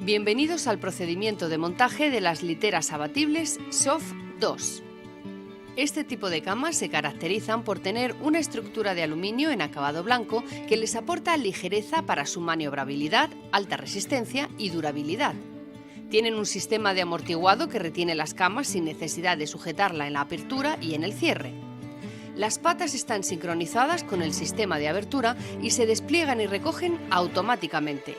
Bienvenidos al procedimiento de montaje de las literas abatibles SOF 2. Este tipo de camas se caracterizan por tener una estructura de aluminio en acabado blanco que les aporta ligereza para su maniobrabilidad, alta resistencia y durabilidad. Tienen un sistema de amortiguado que retiene las camas sin necesidad de sujetarla en la apertura y en el cierre. Las patas están sincronizadas con el sistema de abertura y se despliegan y recogen automáticamente.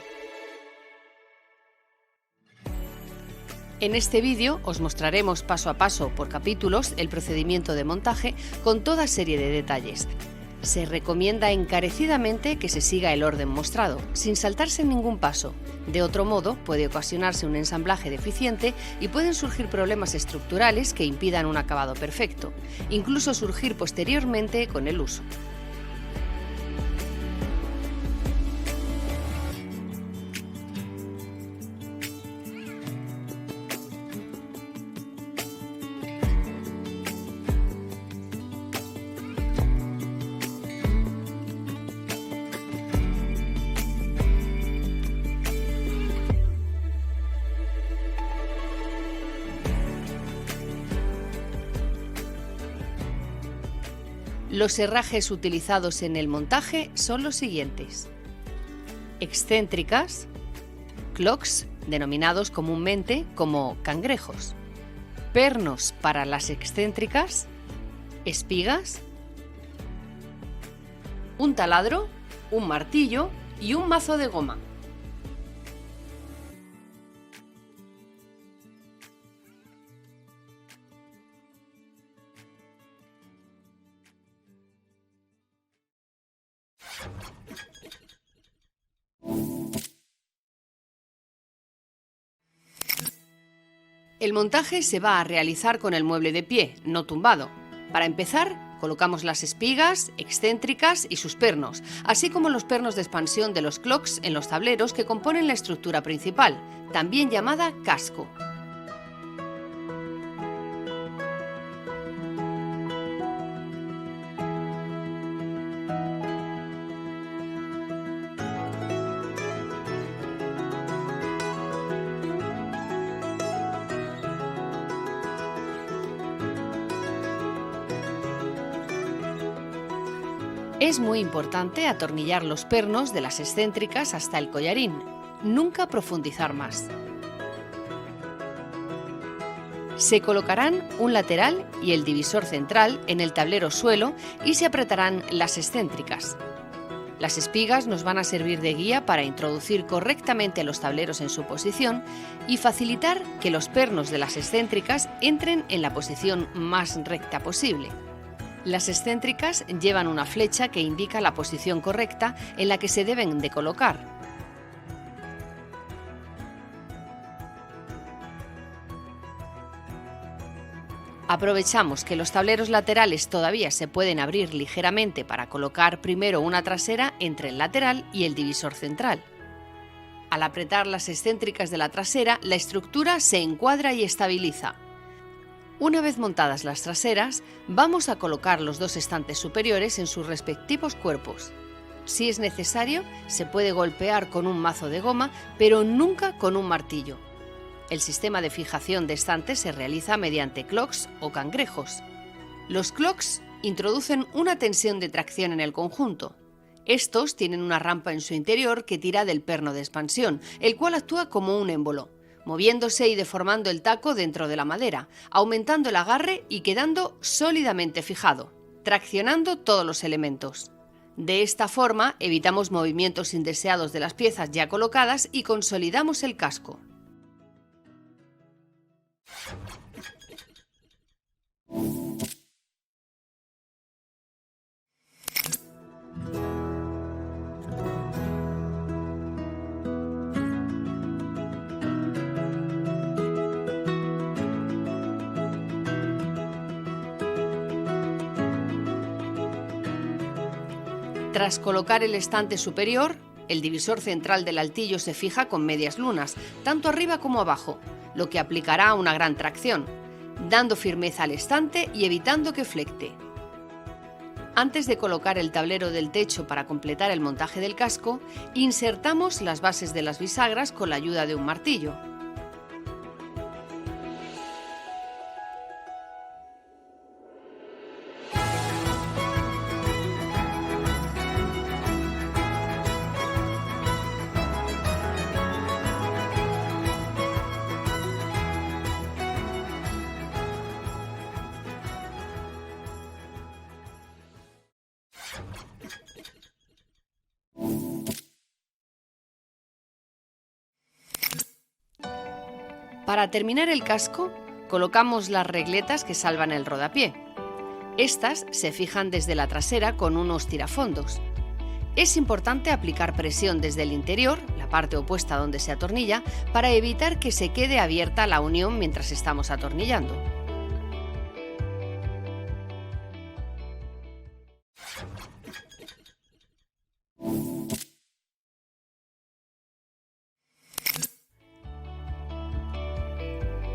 En este vídeo os mostraremos paso a paso, por capítulos, el procedimiento de montaje con toda serie de detalles. Se recomienda encarecidamente que se siga el orden mostrado, sin saltarse ningún paso. De otro modo, puede ocasionarse un ensamblaje deficiente y pueden surgir problemas estructurales que impidan un acabado perfecto, incluso surgir posteriormente con el uso. Los herrajes utilizados en el montaje son los siguientes: excéntricas, clocks, denominados comúnmente como cangrejos, pernos para las excéntricas, espigas, un taladro, un martillo y un mazo de goma. El montaje se va a realizar con el mueble de pie, no tumbado. Para empezar, colocamos las espigas, excéntricas y sus pernos, así como los pernos de expansión de los clocks en los tableros que componen la estructura principal, también llamada casco. Es muy importante atornillar los pernos de las excéntricas hasta el collarín, nunca profundizar más. Se colocarán un lateral y el divisor central en el tablero suelo y se apretarán las excéntricas. Las espigas nos van a servir de guía para introducir correctamente los tableros en su posición y facilitar que los pernos de las excéntricas entren en la posición más recta posible. Las excéntricas llevan una flecha que indica la posición correcta en la que se deben de colocar. Aprovechamos que los tableros laterales todavía se pueden abrir ligeramente para colocar primero una trasera entre el lateral y el divisor central. Al apretar las excéntricas de la trasera, la estructura se encuadra y estabiliza. Una vez montadas las traseras, vamos a colocar los dos estantes superiores en sus respectivos cuerpos. Si es necesario, se puede golpear con un mazo de goma, pero nunca con un martillo. El sistema de fijación de estantes se realiza mediante clocks o cangrejos. Los clocks introducen una tensión de tracción en el conjunto. Estos tienen una rampa en su interior que tira del perno de expansión, el cual actúa como un émbolo, moviéndose y deformando el taco dentro de la madera, aumentando el agarre y quedando sólidamente fijado, traccionando todos los elementos. De esta forma evitamos movimientos indeseados de las piezas ya colocadas y consolidamos el casco. Tras colocar el estante superior, el divisor central del altillo se fija con medias lunas, tanto arriba como abajo, lo que aplicará una gran tracción, dando firmeza al estante y evitando que flecte. Antes de colocar el tablero del techo para completar el montaje del casco, insertamos las bases de las bisagras con la ayuda de un martillo. Para terminar el casco, colocamos las regletas que salvan el rodapié. Estas se fijan desde la trasera con unos tirafondos. Es importante aplicar presión desde el interior, la parte opuesta donde se atornilla, para evitar que se quede abierta la unión mientras estamos atornillando.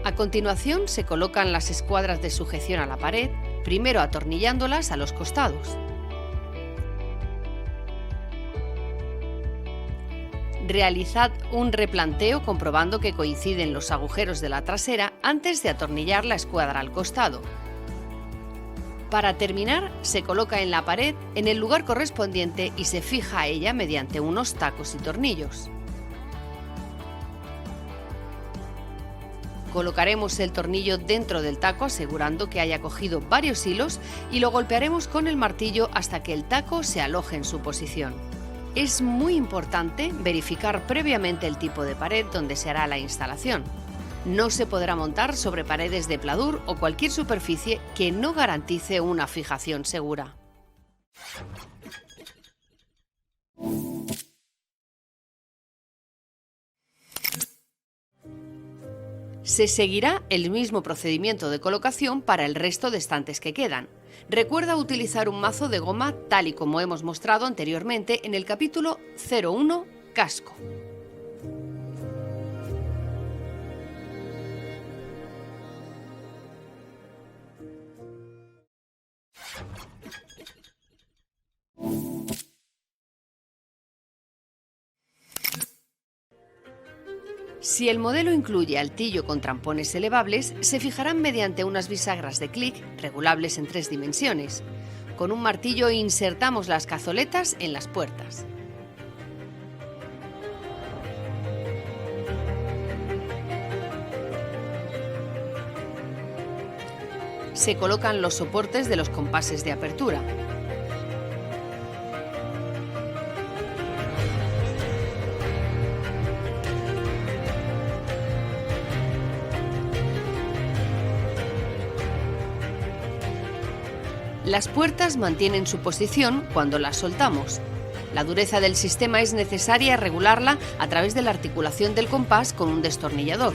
A continuación se colocan las escuadras de sujeción a la pared, primero atornillándolas a los costados. Realizad un replanteo comprobando que coinciden los agujeros de la trasera antes de atornillar la escuadra al costado. Para terminar, se coloca en la pared en el lugar correspondiente y se fija a ella mediante unos tacos y tornillos. Colocaremos el tornillo dentro del taco asegurando que haya cogido varios hilos y lo golpearemos con el martillo hasta que el taco se aloje en su posición. Es muy importante verificar previamente el tipo de pared donde se hará la instalación. No se podrá montar sobre paredes de pladur o cualquier superficie que no garantice una fijación segura. Se seguirá el mismo procedimiento de colocación para el resto de estantes que quedan. Recuerda utilizar un mazo de goma tal y como hemos mostrado anteriormente en el capítulo 01 Casco. Si el modelo incluye altillo con trampones elevables, se fijarán mediante unas bisagras de clic regulables en 3 dimensiones. Con un martillo insertamos las cazoletas en las puertas. Se colocan los soportes de los compases de apertura. Las puertas mantienen su posición cuando las soltamos. La dureza del sistema es necesaria regularla a través de la articulación del compás con un destornillador.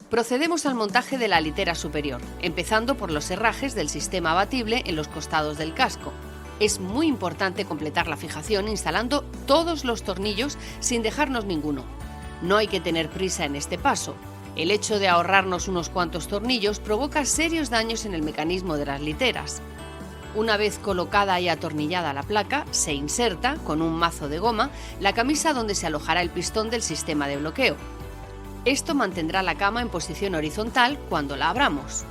Procedemos al montaje de la litera superior, empezando por los herrajes del sistema abatible en los costados del casco. Es muy importante completar la fijación instalando todos los tornillos sin dejarnos ninguno. No hay que tener prisa en este paso. El hecho de ahorrarnos unos cuantos tornillos provoca serios daños en el mecanismo de las literas. Una vez colocada y atornillada la placa, se inserta, con un mazo de goma, la camisa donde se alojará el pistón del sistema de bloqueo. Esto mantendrá la cama en posición horizontal cuando la abramos.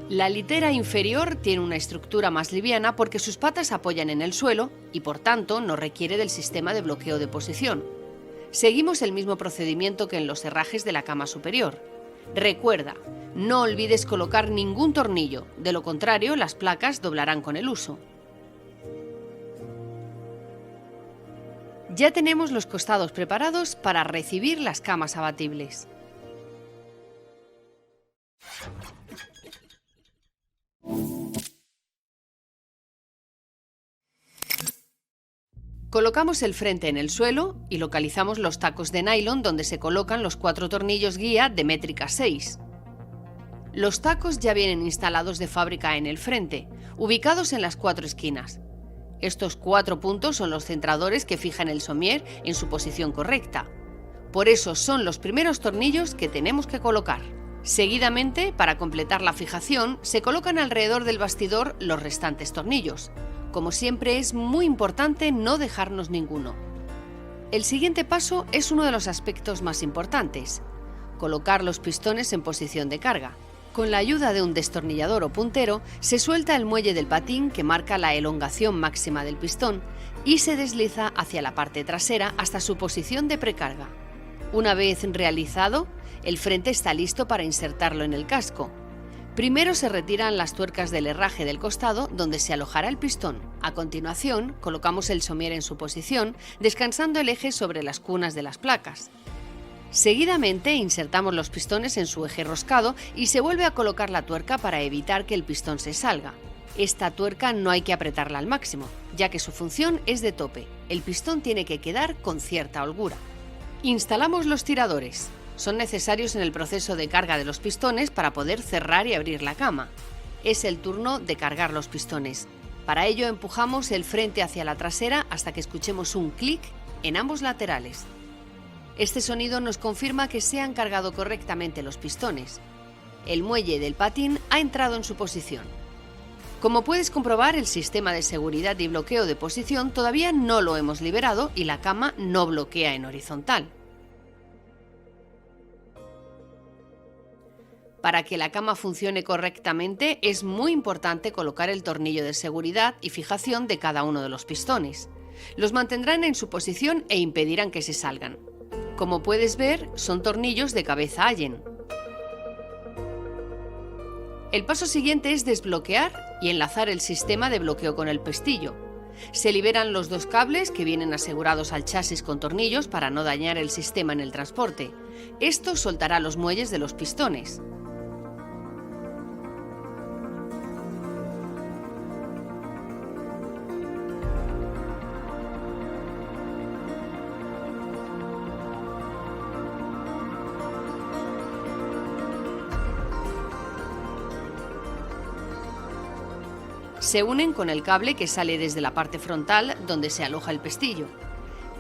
La litera inferior tiene una estructura más liviana porque sus patas apoyan en el suelo y por tanto no requiere del sistema de bloqueo de posición. Seguimos el mismo procedimiento que en los herrajes de la cama superior. Recuerda, no olvides colocar ningún tornillo, de lo contrario las placas doblarán con el uso. Ya tenemos los costados preparados para recibir las camas abatibles. Colocamos el frente en el suelo y localizamos los tacos de nylon donde se colocan los 4 tornillos guía de métrica 6. Los tacos ya vienen instalados de fábrica en el frente, ubicados en las 4 esquinas. Estos 4 puntos son los centradores que fijan el somier en su posición correcta. Por eso son los primeros tornillos que tenemos que colocar. Seguidamente, para completar la fijación, se colocan alrededor del bastidor los restantes tornillos. Como siempre, es muy importante no dejarnos ninguno. El siguiente paso es uno de los aspectos más importantes: colocar los pistones en posición de carga. Con la ayuda de un destornillador o puntero, se suelta el muelle del patín que marca la elongación máxima del pistón y se desliza hacia la parte trasera hasta su posición de precarga. Una vez realizado, el frente está listo para insertarlo en el casco. Primero se retiran las tuercas del herraje del costado donde se alojará el pistón. A continuación, colocamos el somier en su posición, descansando el eje sobre las cunas de las placas. Seguidamente insertamos los pistones en su eje roscado y se vuelve a colocar la tuerca para evitar que el pistón se salga. Esta tuerca no hay que apretarla al máximo, ya que su función es de tope. El pistón tiene que quedar con cierta holgura. Instalamos los tiradores. Son necesarios en el proceso de carga de los pistones para poder cerrar y abrir la cama. Es el turno de cargar los pistones. Para ello empujamos el frente hacia la trasera hasta que escuchemos un clic en ambos laterales. Este sonido nos confirma que se han cargado correctamente los pistones. El muelle del patín ha entrado en su posición. Como puedes comprobar, el sistema de seguridad y bloqueo de posición todavía no lo hemos liberado y la cama no bloquea en horizontal. Para que la cama funcione correctamente, es muy importante colocar el tornillo de seguridad y fijación de cada uno de los pistones. Los mantendrán en su posición e impedirán que se salgan. Como puedes ver, son tornillos de cabeza Allen. El paso siguiente es desbloquear y enlazar el sistema de bloqueo con el pestillo. Se liberan los 2 cables que vienen asegurados al chasis con tornillos para no dañar el sistema en el transporte. Esto soltará los muelles de los pistones. Se unen con el cable que sale desde la parte frontal donde se aloja el pestillo.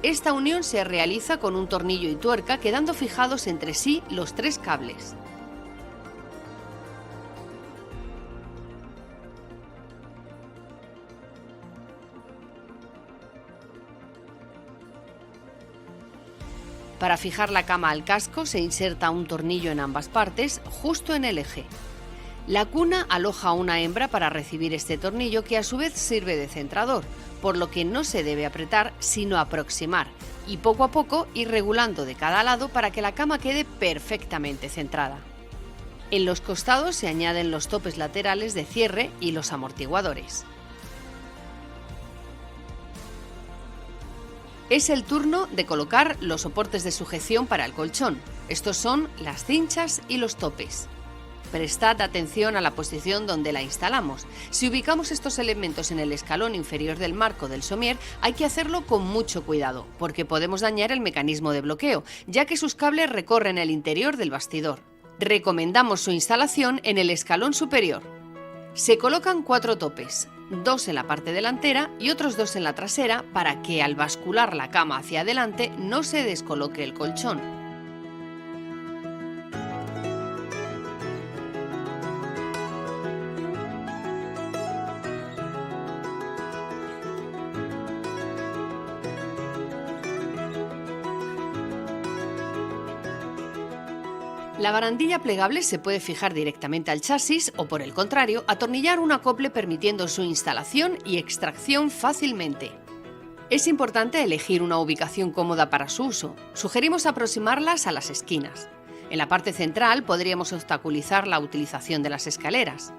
Esta unión se realiza con un tornillo y tuerca, quedando fijados entre sí los 3 cables. Para fijar la cama al casco se inserta un tornillo en ambas partes, justo en el eje. La cuna aloja una hembra para recibir este tornillo, que a su vez sirve de centrador, por lo que no se debe apretar sino aproximar y poco a poco ir regulando de cada lado para que la cama quede perfectamente centrada. En los costados se añaden los topes laterales de cierre y los amortiguadores. Es el turno de colocar los soportes de sujeción para el colchón. Estos son las cinchas y los topes. Prestad atención a la posición donde la instalamos. Si ubicamos estos elementos en el escalón inferior del marco del somier, hay que hacerlo con mucho cuidado, porque podemos dañar el mecanismo de bloqueo, ya que sus cables recorren el interior del bastidor. Recomendamos su instalación en el escalón superior. Se colocan 4 topes, 2 en la parte delantera y otros 2 en la trasera, para que al bascular la cama hacia adelante no se descoloque el colchón. La barandilla plegable se puede fijar directamente al chasis o, por el contrario, atornillar un acople permitiendo su instalación y extracción fácilmente. Es importante elegir una ubicación cómoda para su uso. Sugerimos aproximarlas a las esquinas. En la parte central podríamos obstaculizar la utilización de las escaleras.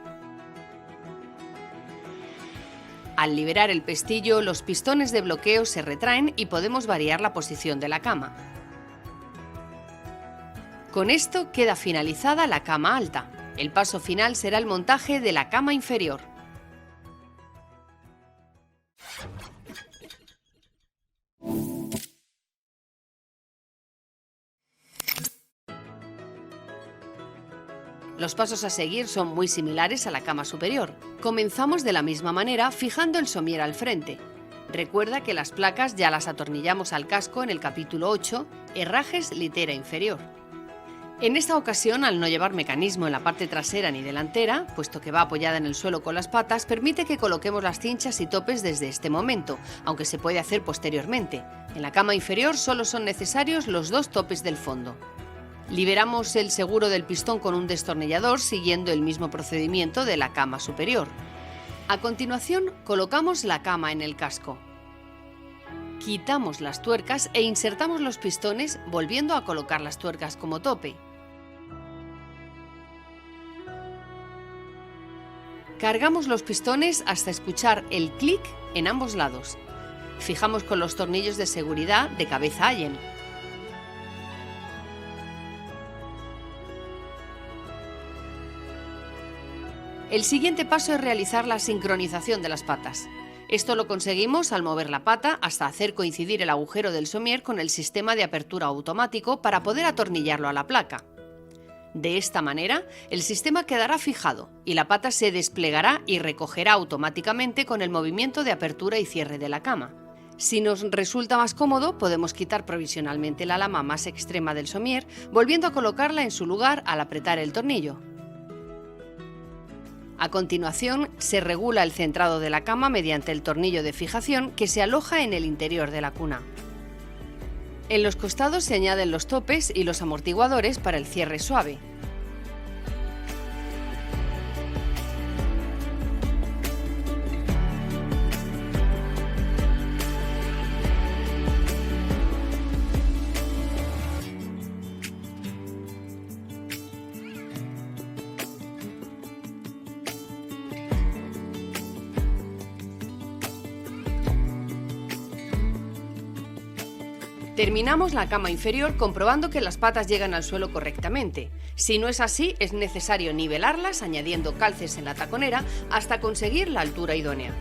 Al liberar el pestillo, los pistones de bloqueo se retraen y podemos variar la posición de la cama. Con esto queda finalizada la cama alta. El paso final será el montaje de la cama inferior. Los pasos a seguir son muy similares a la cama superior. Comenzamos de la misma manera fijando el somier al frente. Recuerda que las placas ya las atornillamos al casco en el capítulo 8, herrajes litera inferior. En esta ocasión, al no llevar mecanismo en la parte trasera ni delantera, puesto que va apoyada en el suelo con las patas, permite que coloquemos las cinchas y topes desde este momento, aunque se puede hacer posteriormente. En la cama inferior solo son necesarios los 2 topes del fondo. Liberamos el seguro del pistón con un destornillador siguiendo el mismo procedimiento de la cama superior. A continuación, colocamos la cama en el casco. Quitamos las tuercas e insertamos los pistones volviendo a colocar las tuercas como tope. Cargamos los pistones hasta escuchar el clic en ambos lados. Fijamos con los tornillos de seguridad de cabeza Allen. El siguiente paso es realizar la sincronización de las patas. Esto lo conseguimos al mover la pata hasta hacer coincidir el agujero del somier con el sistema de apertura automático para poder atornillarlo a la placa. De esta manera, el sistema quedará fijado y la pata se desplegará y recogerá automáticamente con el movimiento de apertura y cierre de la cama. Si nos resulta más cómodo, podemos quitar provisionalmente la lama más extrema del somier, volviendo a colocarla en su lugar al apretar el tornillo. A continuación, se regula el centrado de la cama mediante el tornillo de fijación que se aloja en el interior de la cuna. En los costados se añaden los topes y los amortiguadores para el cierre suave. Terminamos la cama inferior comprobando que las patas llegan al suelo correctamente. Si no es así, es necesario nivelarlas añadiendo calces en la taconera hasta conseguir la altura idónea.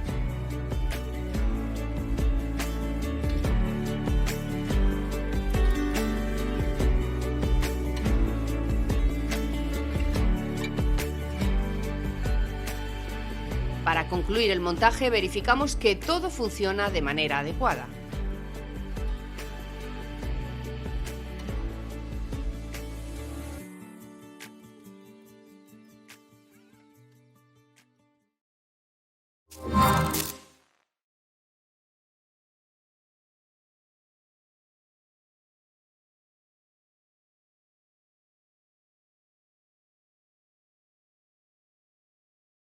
Para concluir el montaje, verificamos que todo funciona de manera adecuada.